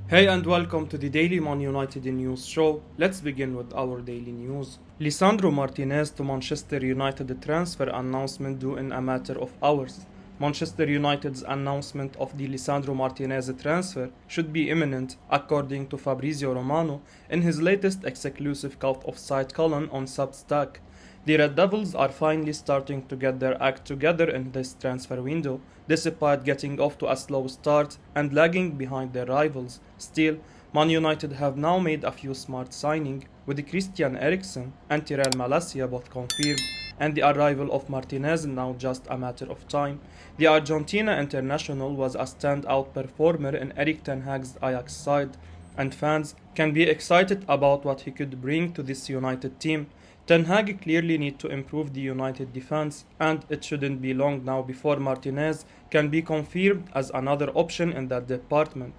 Hey and welcome to the Daily Man United News Show. Let's begin with our daily news. Lisandro Martinez to Manchester United transfer announcement due in a matter of hours. Manchester United's announcement of the Lisandro Martinez transfer should be imminent, according to Fabrizio Romano in his latest exclusive Cult of Sight column on Substack. The Red Devils are finally starting to get their act together in this transfer window, despite getting off to a slow start and lagging behind their rivals. Still, Man United have now made a few smart signings, with Christian Eriksen and Tyrell Malacia both confirmed, and the arrival of Martinez now just a matter of time. The Argentina international was a standout performer in Erik ten Hag's Ajax side, and fans can be excited about what he could bring to this United team. Ten Hag clearly need to improve the United defense, and it shouldn't be long now before Martinez can be confirmed as another option in that department.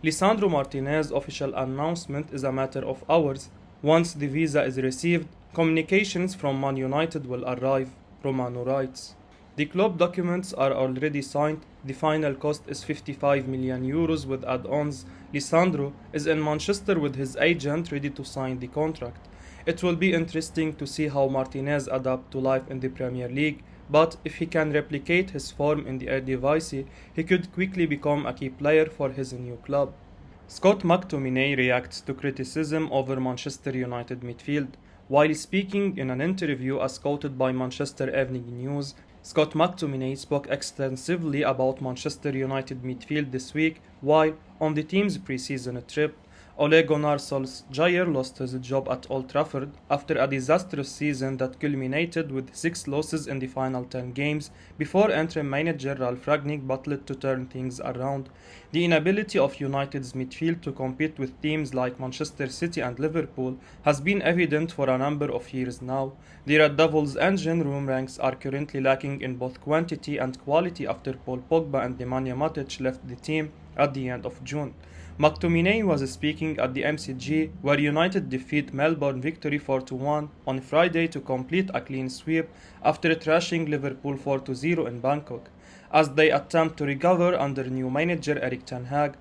Lisandro Martinez's official announcement is a matter of hours. Once the visa is received, communications from Man United will arrive, Romano writes. The club documents are already signed. The final cost is 55 million euros with add-ons. Lisandro is in Manchester with his agent ready to sign the contract. It will be interesting to see how Martinez adapts to life in the Premier League, but if he can replicate his form in the Eredivisie, he could quickly become a key player for his new club. Scott McTominay reacts to criticism over Manchester United midfield. While speaking in an interview as quoted by Manchester Evening News, Scott McTominay spoke extensively about Manchester United midfield this week while on the team's pre-season trip. Ole Gunnar Solskjaer lost his job at Old Trafford after a disastrous season that culminated with 6 losses in the final 10 games before interim manager Ralf Rangnick battled to turn things around. The inability of United's midfield to compete with teams like Manchester City and Liverpool has been evident for a number of years now. The Red Devils' engine room ranks are currently lacking in both quantity and quality after Paul Pogba and Nemanja Matic left the team at the end of June. McTominay was speaking at the MCG, where United defeat Melbourne victory 4-1 on Friday to complete a clean sweep after thrashing Liverpool 4-0 in Bangkok. As they attempt to recover under new manager Erik ten Hag,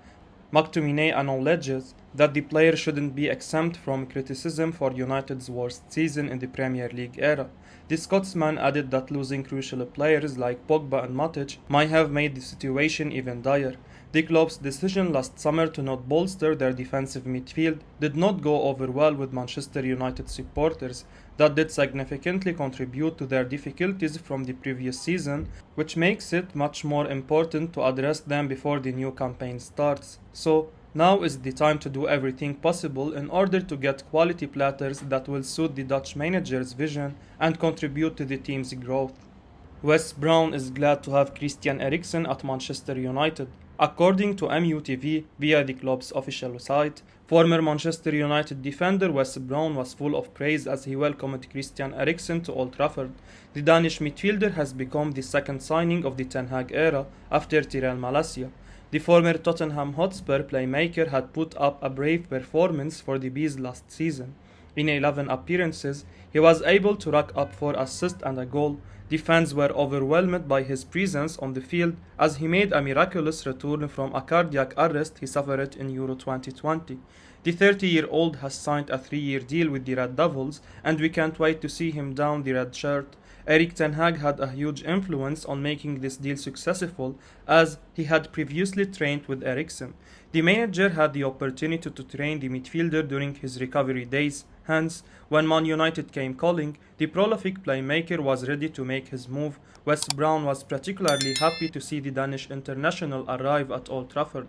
McTominay acknowledges that the player shouldn't be exempt from criticism for United's worst season in the Premier League era. The Scotsman added that losing crucial players like Pogba and Matic might have made the situation even dire. The club's decision last summer to not bolster their defensive midfield did not go over well with Manchester United supporters. That did significantly contribute to their difficulties from the previous season, which makes it much more important to address them before the new campaign starts. So, now is the time to do everything possible in order to get quality players that will suit the Dutch manager's vision and contribute to the team's growth. Wes Brown is glad to have Christian Eriksen at Manchester United. According to MUTV via the club's official site, former Manchester United defender Wes Brown was full of praise as he welcomed Christian Eriksen to Old Trafford. The Danish midfielder has become the second signing of the Ten Hag era after Tyrell Malacia. The former Tottenham Hotspur playmaker had put up a brave performance for the Bees last season. In 11 appearances, he was able to rack up 4 assists and a goal. The fans were overwhelmed by his presence on the field as he made a miraculous return from a cardiac arrest he suffered in Euro 2020. The 30-year-old has signed a 3-year deal with the Red Devils, and we can't wait to see him don the red shirt. Erik ten Hag had a huge influence on making this deal successful, as he had previously trained with Eriksen. The manager had the opportunity to train the midfielder during his recovery days. Hence, when Man United came calling, the prolific playmaker was ready to make his move. Wes Brown was particularly happy to see the Danish international arrive at Old Trafford.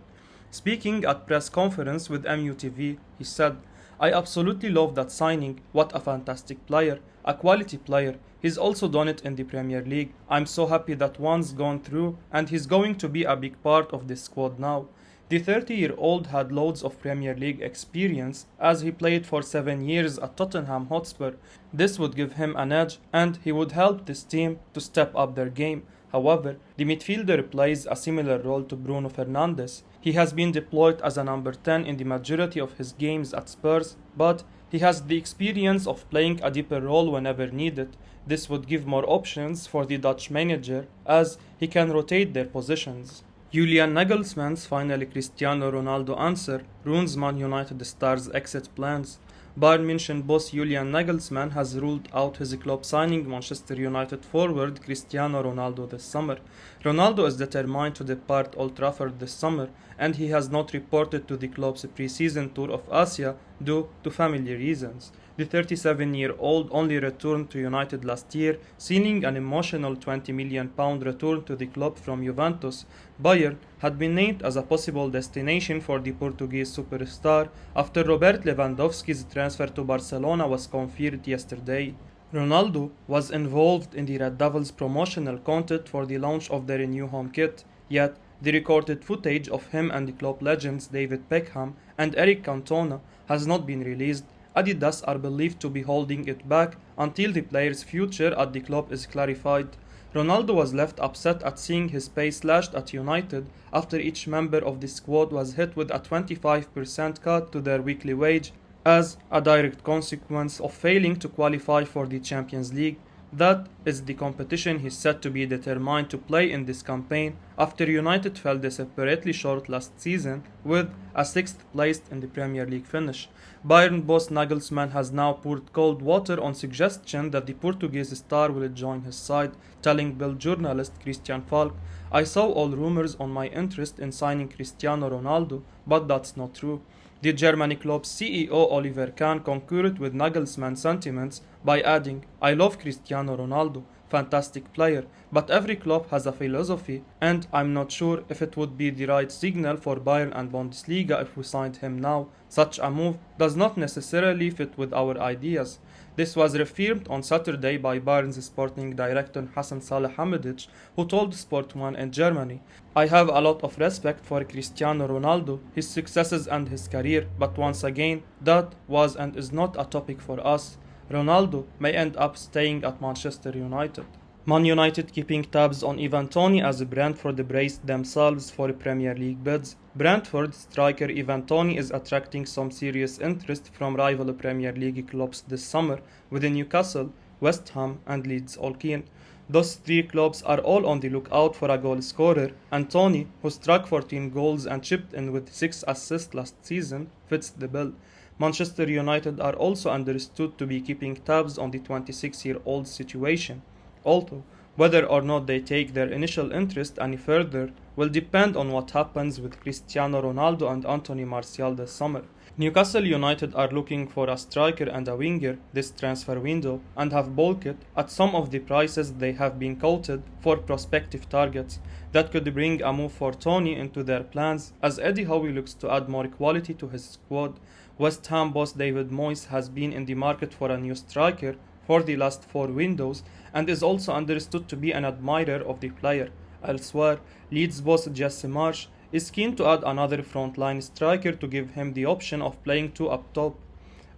Speaking at press conference with MUTV, he said, "I absolutely love that signing. What a fantastic player, a quality player. He's also done it in the Premier League. I'm so happy that one's gone through and he's going to be a big part of this squad now." The 30-year-old had loads of Premier League experience as he played for 7 years at Tottenham Hotspur. This would give him an edge and he would help this team to step up their game. However, the midfielder plays a similar role to Bruno Fernandes. He has been deployed as a number 10 in the majority of his games at Spurs, but he has the experience of playing a deeper role whenever needed. This would give more options for the Dutch manager as he can rotate their positions. Julian Nagelsmann's final Cristiano Ronaldo answer ruins Man United stars' exit plans. Bayern München boss Julian Nagelsmann has ruled out his club signing Manchester United forward Cristiano Ronaldo this summer. Ronaldo is determined to depart Old Trafford this summer, and he has not reported to the club's pre-season tour of Asia due to family reasons. The 37-year-old only returned to United last year, sealing an emotional £20 million return to the club from Juventus. Bayern had been named as a possible destination for the Portuguese superstar after Robert Lewandowski's transfer to Barcelona was confirmed yesterday. Ronaldo was involved in the Red Devils promotional content for the launch of their new home kit, yet the recorded footage of him and the club legends David Beckham and Eric Cantona has not been released. Adidas are believed to be holding it back until the player's future at the club is clarified. Ronaldo was left upset at seeing his pay slashed at United after each member of the squad was hit with a 25% cut to their weekly wage as a direct consequence of failing to qualify for the Champions League. That is the competition he's said to be determined to play in this campaign after United fell desperately short last season with a 6th place in the Premier League finish. Bayern boss Nagelsmann has now poured cold water on suggestion that the Portuguese star will join his side, telling Bild journalist Christian Falk, "I saw all rumors on my interest in signing Cristiano Ronaldo, but that's not true." The Germany club's CEO Oliver Kahn concurred with Nagelsmann's sentiments by adding, "I love Cristiano Ronaldo, fantastic player, but every club has a philosophy and I'm not sure if it would be the right signal for Bayern and Bundesliga if we signed him now. Such a move does not necessarily fit with our ideas." This was reaffirmed on Saturday by Bayern's sporting director Hassan Salihamidzic, who told Sport1 in Germany, "I have a lot of respect for Cristiano Ronaldo, his successes and his career, but once again, that was and is not a topic for us. Ronaldo may end up staying at Manchester United." Man United keeping tabs on Ivan Toney as Brentford braced themselves for Premier League bids. Brentford striker Ivan Toney is attracting some serious interest from rival Premier League clubs this summer, with Newcastle, West Ham and Leeds all keen. Those three clubs are all on the lookout for a goal scorer, and Toney, who struck 14 goals and chipped in with 6 assists last season, fits the bill. Manchester United are also understood to be keeping tabs on the 26-year-old's situation, although whether or not they take their initial interest any further will depend on what happens with Cristiano Ronaldo and Anthony Martial this summer. Newcastle United are looking for a striker and a winger this transfer window and have balked at some of the prices they have been quoted for prospective targets. That could bring a move for Toney into their plans as Eddie Howe looks to add more quality to his squad. West Ham boss David Moyes has been in the market for a new striker for the last 4 windows and is also understood to be an admirer of the player. Elsewhere, Leeds boss Jesse Marsh is keen to add another frontline striker to give him the option of playing 2 up top.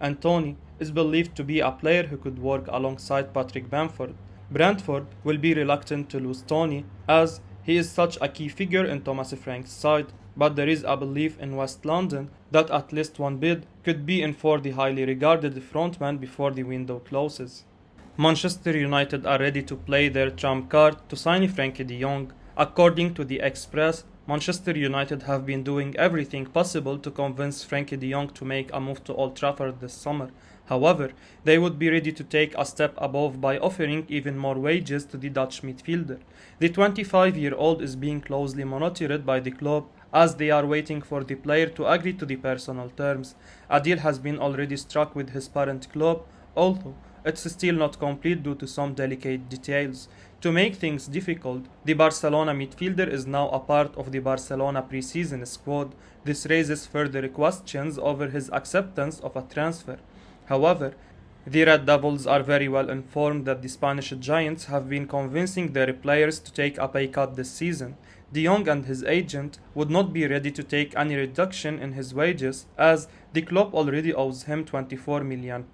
And Toney is believed to be a player who could work alongside Patrick Bamford. Brentford will be reluctant to lose Toney as he is such a key figure in Thomas Frank's side, but there is a belief in West London that at least one bid could be in for the highly regarded frontman before the window closes. Manchester United are ready to play their trump card to sign Frenkie de Jong. According to the Express, Manchester United have been doing everything possible to convince Frenkie de Jong to make a move to Old Trafford this summer. However, they would be ready to take a step above by offering even more wages to the Dutch midfielder. The 25-year-old is being closely monitored by the club as they are waiting for the player to agree to the personal terms. A deal has been already struck with his parent club, although it's still not complete due to some delicate details. To make things difficult, the Barcelona midfielder is now a part of the Barcelona pre-season squad. This raises further questions over his acceptance of a transfer. However, the Red Devils are very well informed that the Spanish giants have been convincing their players to take a pay cut this season. De Jong and his agent would not be ready to take any reduction in his wages as the club already owes him £24 million.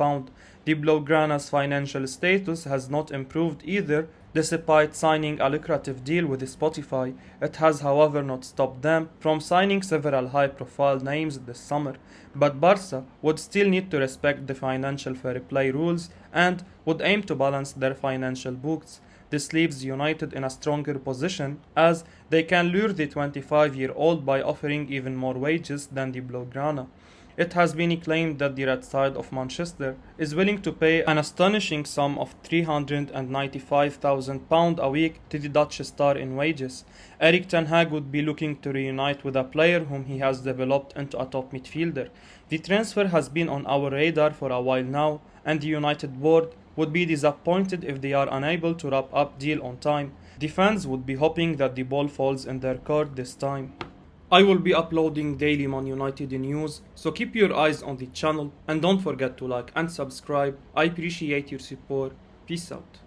The Blaugrana's financial status has not improved either. Despite signing a lucrative deal with Spotify, it has however not stopped them from signing several high-profile names this summer. But Barca would still need to respect the financial fair play rules and would aim to balance their financial books. This leaves United in a stronger position as they can lure the 25-year-old by offering even more wages than the Blaugrana. It has been claimed that the Red side of Manchester is willing to pay an astonishing sum of £395,000 a week to the Dutch star in wages. Erik ten Hag would be looking to reunite with a player whom he has developed into a top midfielder. The transfer has been on our radar for a while now, and the United board would be disappointed if they are unable to wrap up deal on time. The fans would be hoping that the ball falls in their court this time. I will be uploading daily Man United news, so keep your eyes on the channel and don't forget to like and subscribe. I appreciate your support. Peace out.